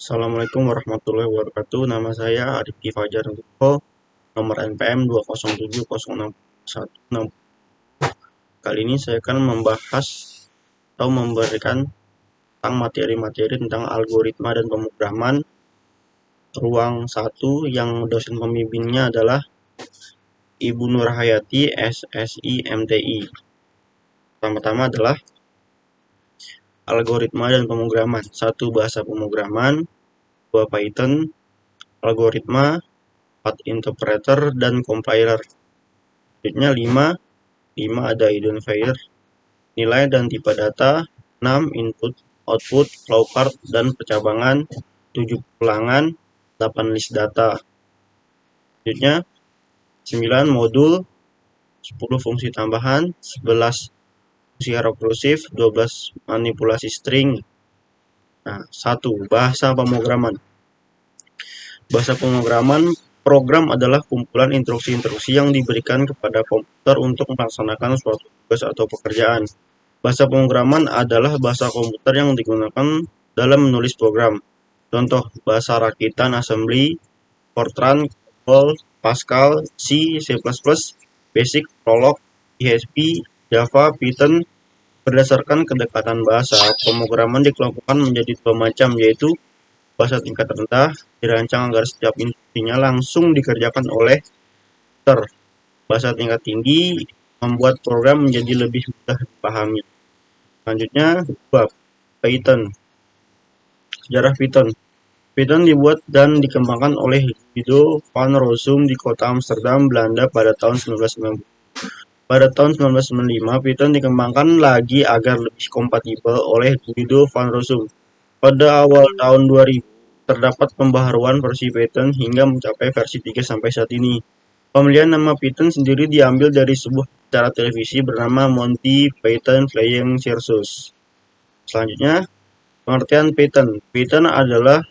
Assalamualaikum warahmatullahi wabarakatuh. Nama saya Arifki Fajar Nugroho, nomor NPM 2070616. Kali ini saya akan membahas atau memberikan tentang materi-materi tentang algoritma dan pemrograman ruang 1 yang dosen pembimbingnya adalah Ibu Nurhayati, SSI MTI. Pertama-tama adalah algoritma dan pemrograman. 1. Bahasa pemrograman, 2. Python, algoritma, 4. Interpreter dan compiler. Selanjutnya 5 ada identifier, nilai dan tipe data, 6 input, output, flowchart dan percabangan, 7 ulangan, 8 list data. Selanjutnya 9 modul, 10 fungsi tambahan, 11 fungsi rekursif, 12 manipulasi string. Nah, 1. Bahasa pemrograman. Bahasa pemrograman program adalah kumpulan instruksi-instruksi yang diberikan kepada komputer untuk melaksanakan suatu tugas atau pekerjaan. Bahasa pemrograman adalah bahasa komputer yang digunakan dalam menulis program. Contoh, bahasa rakitan assembly, Fortran, COBOL, Pascal, C, C++, Basic, Prolog, PHP, Java, Python. Berdasarkan kedekatan bahasa, pemrograman dikelompokkan menjadi 2 macam, yaitu bahasa tingkat rendah dirancang agar setiap instruksinya langsung dikerjakan oleh komputer. Bahasa tingkat tinggi membuat program menjadi lebih mudah dipahami. Selanjutnya, Python. Sejarah Python. Python dibuat dan dikembangkan oleh Guido van Rossum di kota Amsterdam, Belanda pada tahun 1990. Pada tahun 1995, Python dikembangkan lagi agar lebih kompatibel oleh Guido van Rossum. Pada awal tahun 2000, terdapat pembaharuan versi Python hingga mencapai versi 3 sampai saat ini. Pemilihan nama Python sendiri diambil dari sebuah acara televisi bernama Monty Python Flying Circus. Selanjutnya, pengertian Python. Python adalah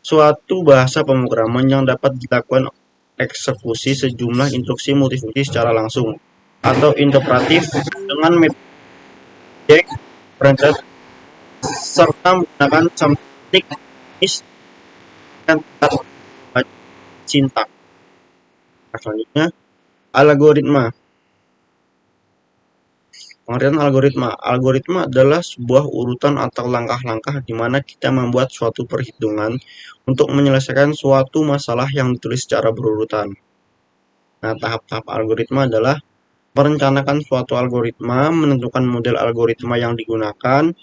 suatu bahasa pemrograman yang dapat dilakukan eksekusi sejumlah instruksi multifungsi secara langsung atau interpretif dengan metode perintah serta menggunakan semantik dan sintaks. Selanjutnya, algoritma. Pengertian algoritma. Algoritma adalah sebuah urutan atau langkah-langkah di mana kita membuat suatu perhitungan untuk menyelesaikan suatu masalah yang ditulis secara berurutan. Nah, tahap-tahap algoritma adalah merencanakan suatu algoritma, menentukan model algoritma yang digunakan,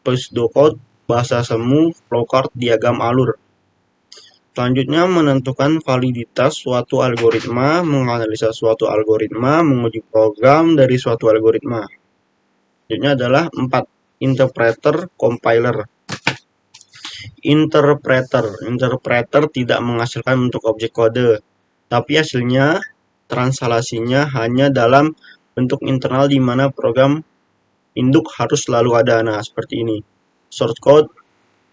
pseudocode, bahasa semu, flowchart, diagram alur. Selanjutnya, menentukan validitas suatu algoritma, menganalisa suatu algoritma, menguji program dari suatu algoritma. Selanjutnya adalah 4. Interpreter, compiler. Interpreter tidak menghasilkan bentuk objek kode, tapi hasilnya translasinya hanya dalam bentuk internal di mana program induk harus selalu ada. Nah, seperti ini. Source code,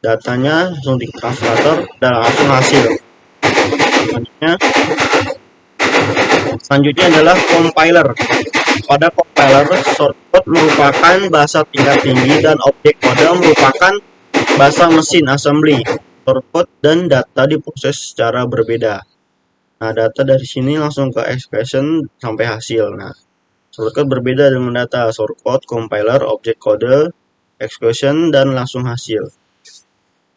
datanya langsung di translator dan langsung hasil. Selanjutnya adalah compiler. Pada compiler, source code merupakan bahasa tingkat tinggi dan objek kode merupakan bahasa mesin assembly. Source code dan data diproses secara berbeda. Nah, data dari sini langsung ke expression sampai hasil. Nah, source code berbeda dengan data. Source code, compiler, objek kode, expression, dan langsung hasil.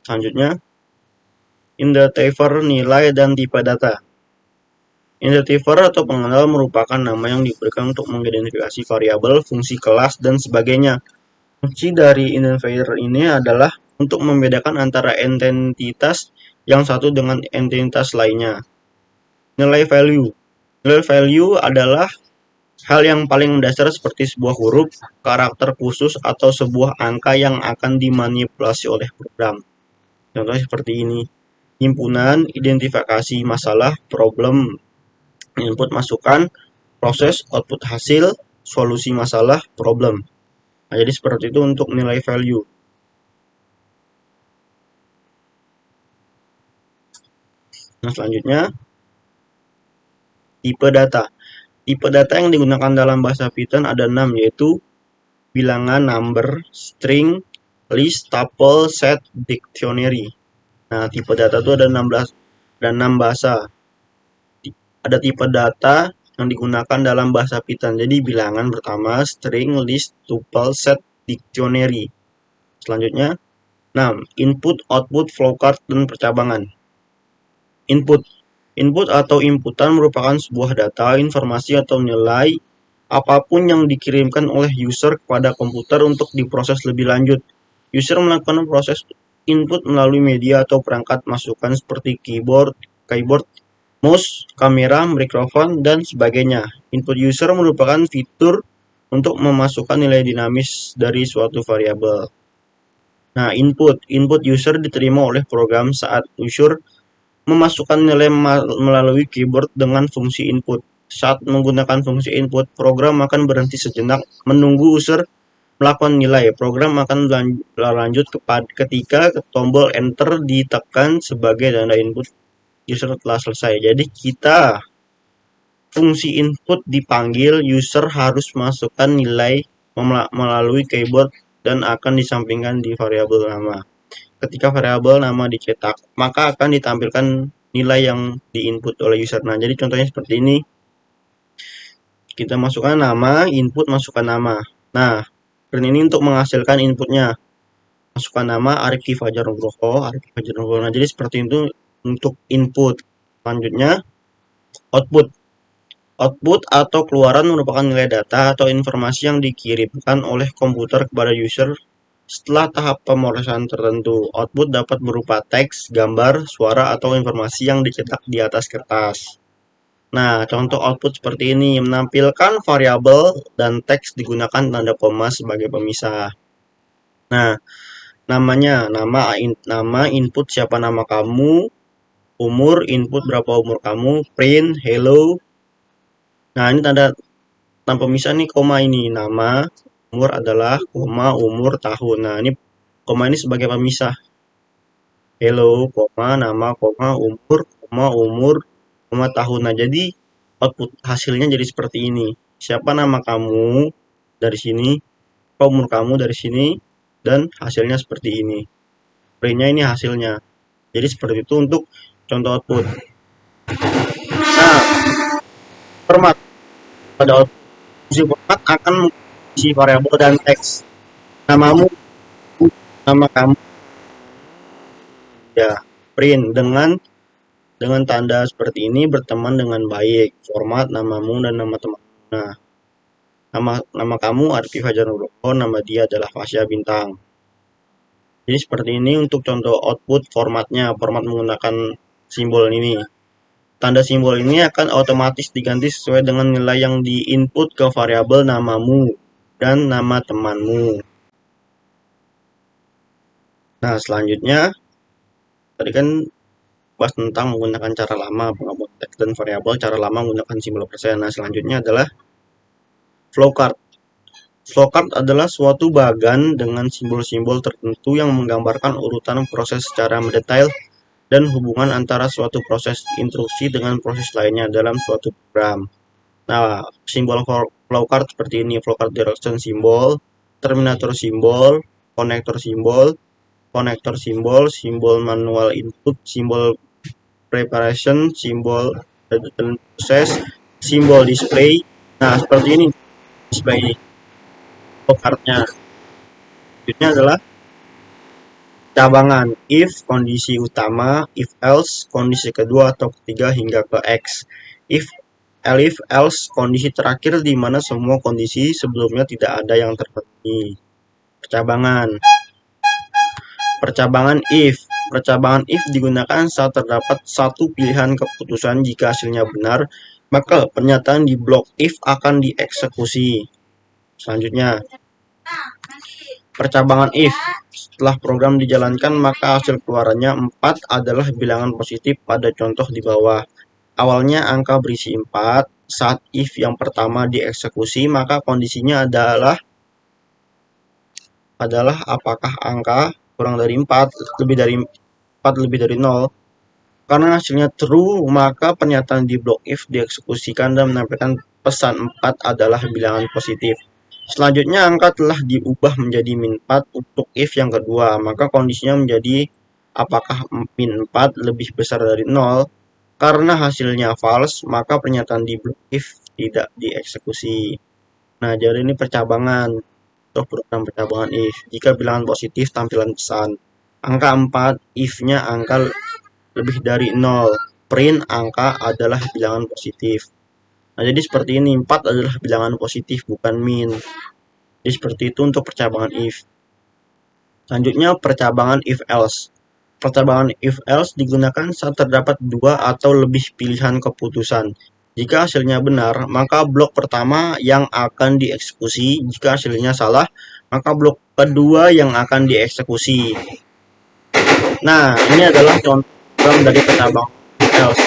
Selanjutnya, identifier, nilai dan tipe data. Identifier atau pengenal merupakan nama yang diberikan untuk mengidentifikasi variabel, fungsi kelas, dan sebagainya. Fungsi dari identifier ini adalah untuk membedakan antara entitas yang satu dengan entitas lainnya. Nilai value. Nilai value adalah hal yang paling mendasar seperti sebuah huruf, karakter khusus, atau sebuah angka yang akan dimanipulasi oleh program. Contohnya seperti ini. Himpunan, identifikasi masalah, problem, input masukan, proses, output hasil, solusi masalah, problem. Nah, jadi seperti itu untuk nilai value. Nah, selanjutnya, tipe data. Tipe data yang digunakan dalam bahasa Python ada 6, yaitu bilangan, number, string, list, tuple, set, dictionary. Nah, tipe data itu ada 16 dan 6 bahasa. Ada tipe data yang digunakan dalam bahasa Python. Jadi bilangan pertama, string, list, tuple, set, dictionary. Selanjutnya, 6. Input, output, flowchart, dan percabangan. Input. Input atau inputan merupakan sebuah data, informasi atau nilai apapun yang dikirimkan oleh user kepada komputer untuk diproses lebih lanjut. User melakukan proses input melalui media atau perangkat masukan seperti keyboard, mouse, kamera, mikrofon, dan sebagainya. Input user merupakan fitur untuk memasukkan nilai dinamis dari suatu variabel. Nah, input user diterima oleh program saat user memasukkan nilai melalui keyboard dengan fungsi input. Saat menggunakan fungsi input, program akan berhenti sejenak menunggu user melakukan nilai. Program akan lanjut ketika tombol enter ditekan sebagai tanda input user telah selesai. Jadi kita fungsi input dipanggil, user harus masukkan nilai melalui keyboard dan akan disampingkan di variabel nama. Ketika variabel nama dicetak, maka akan ditampilkan nilai yang diinput oleh user. Nah, jadi contohnya seperti ini. Kita masukkan nama, input masukkan nama. Nah, dan ini untuk menghasilkan inputnya. Masukkan nama Arif Fajar Nugroho. Nah, jadi seperti itu untuk input. Selanjutnya, output. Output atau keluaran merupakan nilai data atau informasi yang dikirimkan oleh komputer kepada user setelah tahap pemrosesan tertentu. Output dapat berupa teks, gambar, suara, atau informasi yang dicetak di atas kertas. Nah, contoh output seperti ini menampilkan variabel dan teks digunakan tanda koma sebagai pemisah. Nah, nama input siapa nama kamu, umur input berapa umur kamu, print hello. Nah, ini tanda pemisah nih koma ini nama, umur adalah koma umur tahun. Nah, ini koma ini sebagai pemisah. Hello, koma nama, koma umur, koma tahun. Nah, jadi output hasilnya jadi seperti ini. Siapa nama kamu dari sini, umur kamu dari sini, dan hasilnya seperti ini. Printnya ini hasilnya. Jadi seperti itu untuk contoh output. Nah, format pada output. Fungsi format akan mengisi variabel dan teks. Namamu, nama kamu, ya print dengan tanda seperti ini berteman dengan baik. Format namamu dan nama teman. Nah, nama kamu Arfi Fajar Nugroho, nama dia adalah Fasya Bintang. Jadi seperti ini untuk contoh output formatnya, format menggunakan simbol ini. Tanda simbol ini akan otomatis diganti sesuai dengan nilai yang diinput ke variabel namamu dan nama temanmu. Nah, selanjutnya tadi kan bahas tentang menggunakan cara lama penggabungan teks dan variabel, cara lama menggunakan simbol persen. Nah, selanjutnya adalah flowchart. Flowchart adalah suatu bagan dengan simbol-simbol tertentu yang menggambarkan urutan proses secara mendetail dan hubungan antara suatu proses instruksi dengan proses lainnya dalam suatu program. Nah, simbol flowchart seperti ini, flowchart direction simbol, terminator simbol, konektor simbol, simbol manual input, simbol preparation, simbol proses, simbol display. Nah, seperti ini display flowchartnya. Selanjutnya adalah cabangan, if kondisi utama, if else kondisi kedua atau ketiga hingga ke X. If else kondisi terakhir di mana semua kondisi sebelumnya tidak ada yang terpenuhi. Percabangan if digunakan saat terdapat satu pilihan keputusan. Jika hasilnya benar, maka pernyataan di blok if akan dieksekusi. Selanjutnya, percabangan if. Setelah program dijalankan, maka hasil keluarannya 4 adalah bilangan positif pada contoh di bawah. Awalnya angka berisi 4, saat if yang pertama dieksekusi, maka kondisinya adalah apakah angka kurang dari 4, lebih dari 0. Karena hasilnya true, maka pernyataan di blok if dieksekusikan dan menampilkan pesan 4 adalah bilangan positif. Selanjutnya angka telah diubah menjadi min 4 untuk if yang kedua, maka kondisinya menjadi apakah min 4 lebih besar dari 0. Karena hasilnya false, maka pernyataan di blok if tidak dieksekusi. Nah, jadi ini percabangan untuk program percabangan if. Jika bilangan positif, tampilan pesan. Angka 4, if-nya angka lebih dari 0. Print angka adalah bilangan positif. Nah, jadi seperti ini, 4 adalah bilangan positif, bukan min. Jadi seperti itu untuk percabangan if. Selanjutnya, percabangan if else. Percabangan if else digunakan saat terdapat 2 atau lebih pilihan keputusan. Jika hasilnya benar, maka blok pertama yang akan dieksekusi. Jika hasilnya salah, maka blok kedua yang akan dieksekusi. Nah, ini adalah contoh dari percabangan if else.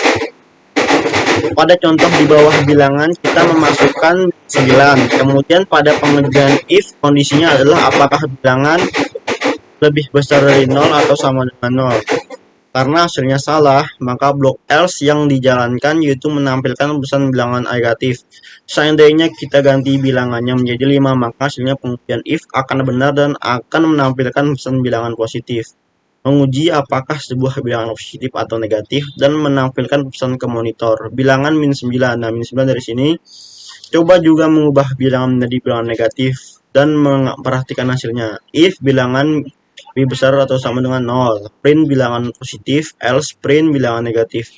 Pada contoh di bawah bilangan kita memasukkan 9. Kemudian pada pengerjaan if kondisinya adalah apakah bilangan lebih besar dari 0 atau sama dengan 0. Karena hasilnya salah, maka blok else yang dijalankan yaitu menampilkan pesan bilangan negatif. Seandainya kita ganti bilangannya menjadi 5, maka hasilnya pengujian if akan benar dan akan menampilkan pesan bilangan positif. Menguji apakah sebuah bilangan positif atau negatif dan menampilkan pesan ke monitor. Bilangan min 9. Nah, min 9 dari sini. Coba juga mengubah bilangan menjadi bilangan negatif dan memperhatikan hasilnya. If bilangan lebih besar atau sama dengan 0. Print bilangan positif, else print bilangan negatif.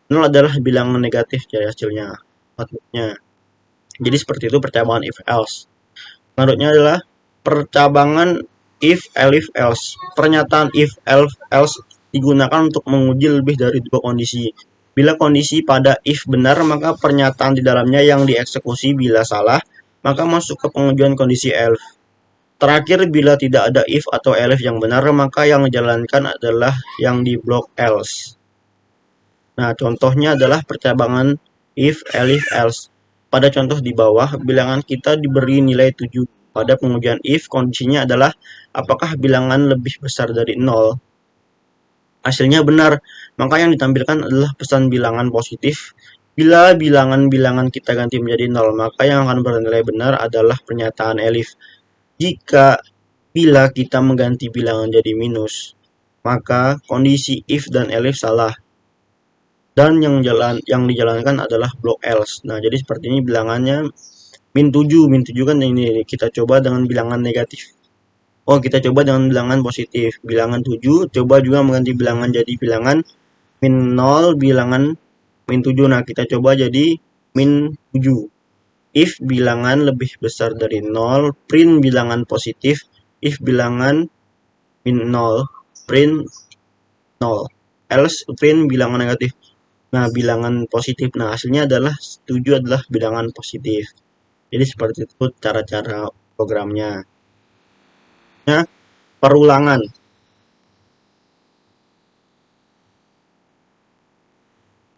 0 adalah bilangan negatif jadi hasilnya. Outputnya. Jadi seperti itu percabangan if else. Selanjutnya adalah percabangan if else. Pernyataan if else digunakan untuk menguji lebih dari 2 kondisi. Bila kondisi pada if benar, maka pernyataan di dalamnya yang dieksekusi. Bila salah, maka masuk ke pengujian kondisi else. Terakhir, bila tidak ada if atau elif yang benar, maka yang dijalankan adalah yang di blok else. Nah, contohnya adalah percabangan if else. Pada contoh di bawah, bilangan kita diberi nilai 7. Pada pengujian if, kondisinya adalah apakah bilangan lebih besar dari 0. Hasilnya benar, maka yang ditampilkan adalah pesan bilangan positif. Bila bilangan-bilangan kita ganti menjadi 0, maka yang akan bernilai benar adalah pernyataan elif. Bila kita mengganti bilangan jadi minus, maka kondisi if dan elif salah. Dan yang dijalankan adalah blok else. Nah, jadi seperti ini bilangannya min 7. Min 7 kan ini kita coba dengan bilangan negatif. Oh, kita coba dengan bilangan positif. Bilangan 7, coba juga mengganti bilangan jadi bilangan min 0, bilangan min 7. Nah, kita coba jadi min 7. If bilangan lebih besar dari 0, print bilangan positif. If bilangan min 0, print 0. Else print bilangan negatif. Nah, bilangan positif. Nah, hasilnya adalah 7 adalah bilangan positif. Jadi seperti itu cara-cara programnya. Nah, perulangan.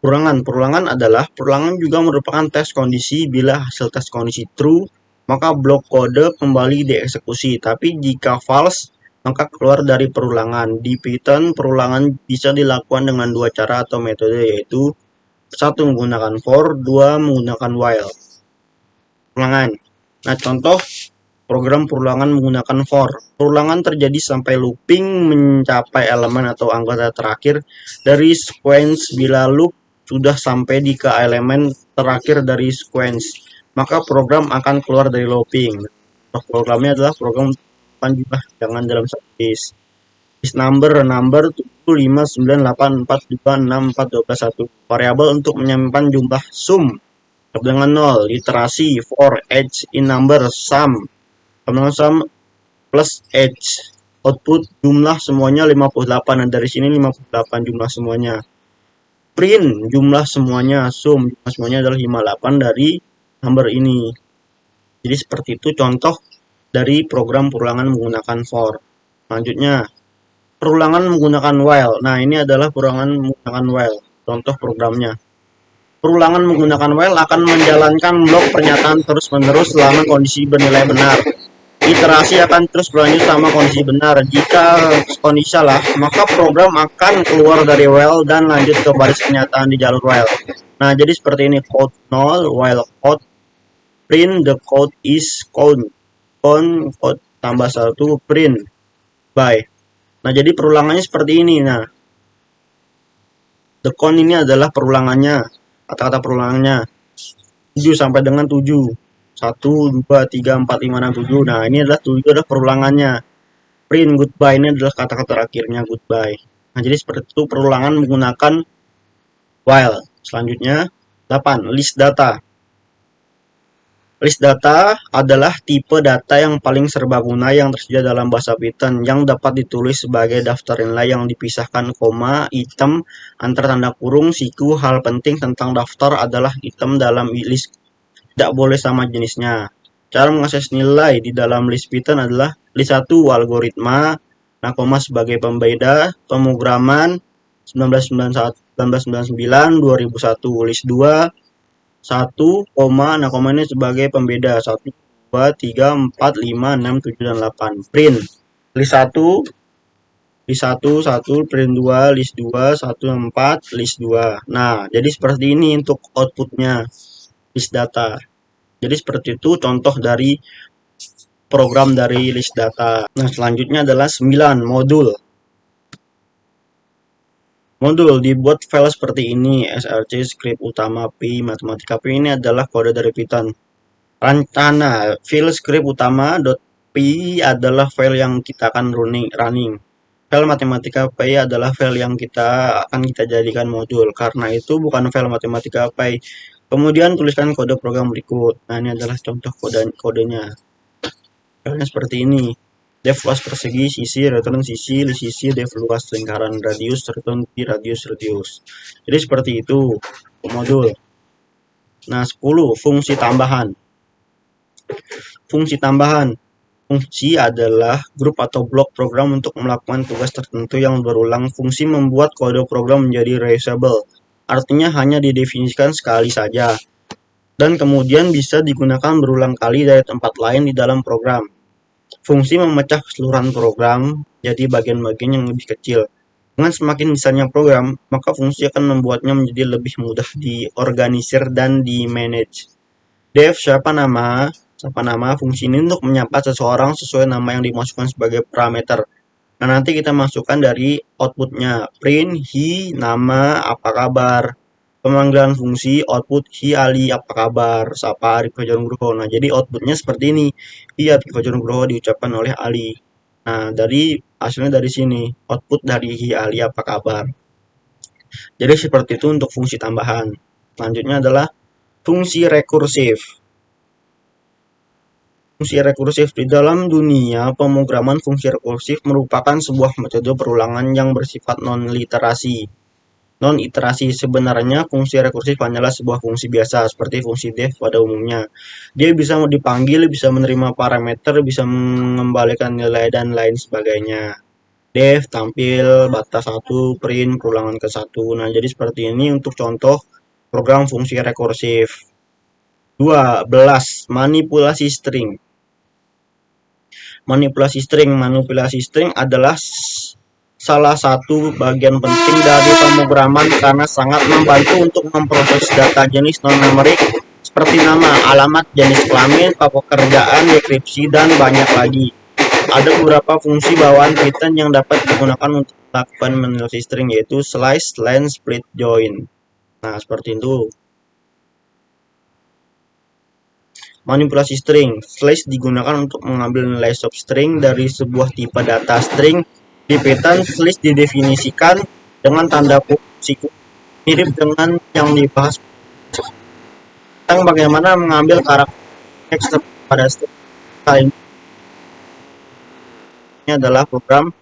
Perulangan adalah perulangan juga merupakan tes kondisi. Bila hasil tes kondisi true, maka blok kode kembali dieksekusi. Tapi jika false, maka keluar dari perulangan. Di Python, perulangan bisa dilakukan dengan 2 cara atau metode, yaitu 1 menggunakan for, 2 menggunakan while. Perulangan. Nah, contoh program perulangan menggunakan for. Perulangan terjadi sampai looping mencapai elemen atau anggota terakhir dari sequence. Bila loop sudah sampai di ke elemen terakhir dari sequence, maka program akan keluar dari looping. Programnya adalah program jumlah bilangan dalam satu list. List number 7, 5, 9, 8, 4, 2, 6, 4, 12, 1. Variabel untuk menyimpan jumlah sum dengan 0. Literasi for age in number sum dengan sum plus age. Output jumlah semuanya 58. Dan dari sini 58 jumlah semuanya. Print jumlah semuanya, sum jumlah semuanya adalah 58 dari number ini. Jadi seperti itu contoh dari program perulangan menggunakan for. Selanjutnya, perulangan menggunakan while. Nah, ini adalah perulangan menggunakan while. Contoh programnya. Perulangan menggunakan while akan menjalankan blok pernyataan terus-menerus selama kondisi bernilai benar. Iterasi akan terus berlanjut sama kondisi benar. Jika kondisi salah, maka program akan keluar dari while dan lanjut ke baris pernyataan di jalur while. Nah, jadi seperti ini. Code 0, while code, print the code is count. Code tambah 1, print by. Nah, jadi perulangannya seperti ini. Nah, the count ini adalah perulangannya, kata-kata perulangannya 7 sampai dengan 7. 1, 2, 3, 4, 5, 6, 7. Nah, ini adalah 7 adalah perulangannya. Print goodbye ini adalah kata-kata terakhirnya goodbye. Nah, jadi seperti itu perulangan menggunakan while. Selanjutnya 8. List data. List data adalah tipe data yang paling serbaguna yang tersedia dalam bahasa Python yang dapat ditulis sebagai daftar nilai yang dipisahkan koma, item, antar tanda kurung, siku. Hal penting tentang daftar adalah item dalam list tidak boleh sama jenisnya. Cara mengakses nilai di dalam list Python adalah list 1 algoritma, nah koma sebagai pembeda, pemrograman 1999, 2001, list 2 1, nah koma ini sebagai pembeda 1, 2, 3, 4, 5, 6, 7, dan 8. Print list 1, list 1, 1, print 2, list 2, 1, 4, list 2. Nah, jadi seperti ini untuk outputnya list data. Jadi seperti itu contoh dari program dari list data. Nah, selanjutnya adalah 9, modul. Modul dibuat file seperti ini, src, script utama, pi, matematika. Pi ini adalah kode dari Python. Rencana, file script utama .py adalah file yang kita akan running. File matematika py adalah file yang akan kita jadikan modul. Karena itu bukan file matematika py. Kemudian tuliskan kode program berikut. Nah, ini adalah contoh kodenya. Filenya seperti ini. Def luas persegi, sisi, return sisi, def luas lingkaran, radius, return pi, radius. Jadi seperti itu modul. Nah, 10 fungsi tambahan. Fungsi tambahan. Fungsi adalah grup atau blok program untuk melakukan tugas tertentu yang berulang. Fungsi membuat kode program menjadi reusable. Artinya hanya didefinisikan sekali saja. Dan kemudian bisa digunakan berulang kali dari tempat lain di dalam program. Fungsi memecah keseluruhan program jadi bagian-bagian yang lebih kecil. Dengan semakin besarnya program, maka fungsi akan membuatnya menjadi lebih mudah diorganisir dan di-manage. Def siapa nama fungsi ini untuk menyapa seseorang sesuai nama yang dimasukkan sebagai parameter. Nah, nanti kita masukkan dari outputnya. Print hi, nama, apa kabar. Pemanggilan fungsi output hi Ali, apa kabar, sapa Arif Fajarnugroho. Nah, jadi outputnya seperti ini. Hi Arif Fajarnugroho diucapkan oleh Ali. Nah, hasilnya dari sini. Output dari hi Ali, apa kabar. Jadi seperti itu untuk fungsi tambahan. Selanjutnya adalah fungsi rekursif. Fungsi rekursif di dalam dunia pemrograman, fungsi rekursif merupakan sebuah metode perulangan yang bersifat non-iterasi. Sebenarnya fungsi rekursif hanyalah sebuah fungsi biasa seperti fungsi def pada umumnya. Dia bisa dipanggil, bisa menerima parameter, bisa mengembalikan nilai dan lain sebagainya. Def tampil batas 1, print perulangan ke 1. Nah, jadi seperti ini untuk contoh program fungsi rekursif. 12. Manipulasi string. Manipulasi string adalah salah satu bagian penting dari pemrograman karena sangat membantu untuk memproses data jenis non-numerik seperti nama, alamat, jenis kelamin, pekerjaan, deskripsi, dan banyak lagi. Ada beberapa fungsi bawaan Python yang dapat digunakan untuk melakukan manipulasi string, yaitu slice, len, split, join. Nah, seperti itu. Manipulasi string. Slice digunakan untuk mengambil nilai substring dari sebuah tipe data string. Di Python, slice didefinisikan dengan tanda siku mirip dengan yang dibahas tentang bagaimana mengambil karakter teks pada string. Ini adalah program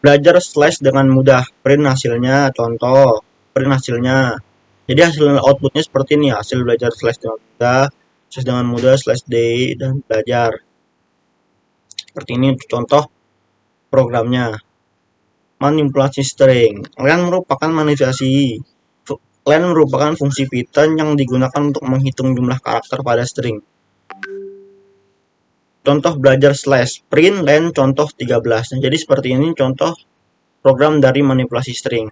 belajar slice dengan mudah. Print hasilnya, contoh print hasilnya. Jadi hasil outputnya seperti ini, hasil belajar slice dengan mudah, slash day, dan belajar. Seperti ini contoh programnya. Manipulasi string. Len merupakan fungsi Python yang digunakan untuk menghitung jumlah karakter pada string. Contoh belajar slash print len contoh 13. Nah, jadi seperti ini contoh program dari manipulasi string.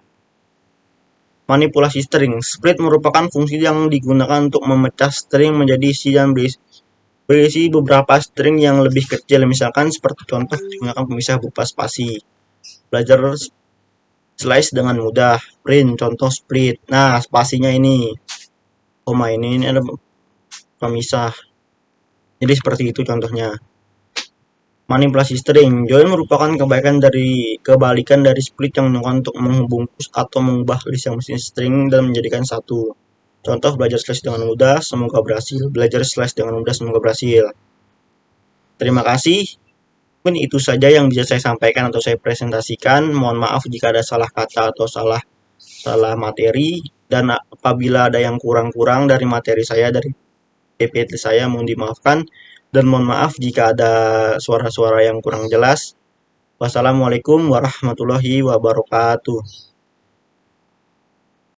Manipulasi string. Split merupakan fungsi yang digunakan untuk memecah string menjadi isi dan berisi beberapa string yang lebih kecil, misalkan seperti contoh digunakan pemisah berupa spasi. Belajar slice dengan mudah. Print, contoh split. Nah, spasinya ini. Koma ini ada pemisah. Jadi seperti itu contohnya. Manipulasi string. Join merupakan kebalikan dari split yang menggunakan untuk membungkus atau mengubah list yang mesin string dan menjadikan satu. Contoh belajar slash dengan mudah, semoga berhasil. Belajar slash dengan mudah, semoga berhasil. Terima kasih. Mungkin itu saja yang bisa saya sampaikan atau saya presentasikan. Mohon maaf jika ada salah kata atau salah materi, dan apabila ada yang kurang-kurang dari materi saya, dari PPT saya, mohon dimaafkan, dan mohon maaf jika ada suara-suara yang kurang jelas. Wassalamualaikum warahmatullahi wabarakatuh.